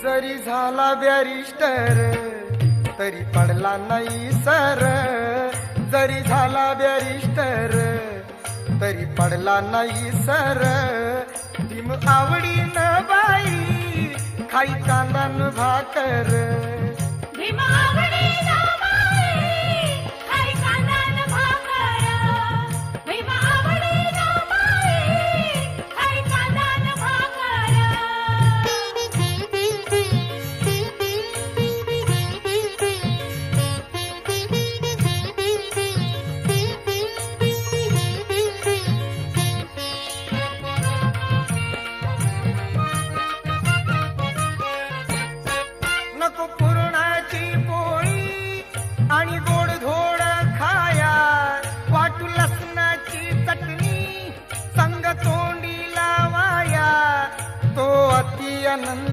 जरी झाला बॅरिस्टर तरी पडला नाही सर, जरी झाला बॅरिस्टर तरी पडला नाही सर. भीम आवडीनं बाई खाई कांदा न भाकर, भीम आवडीनं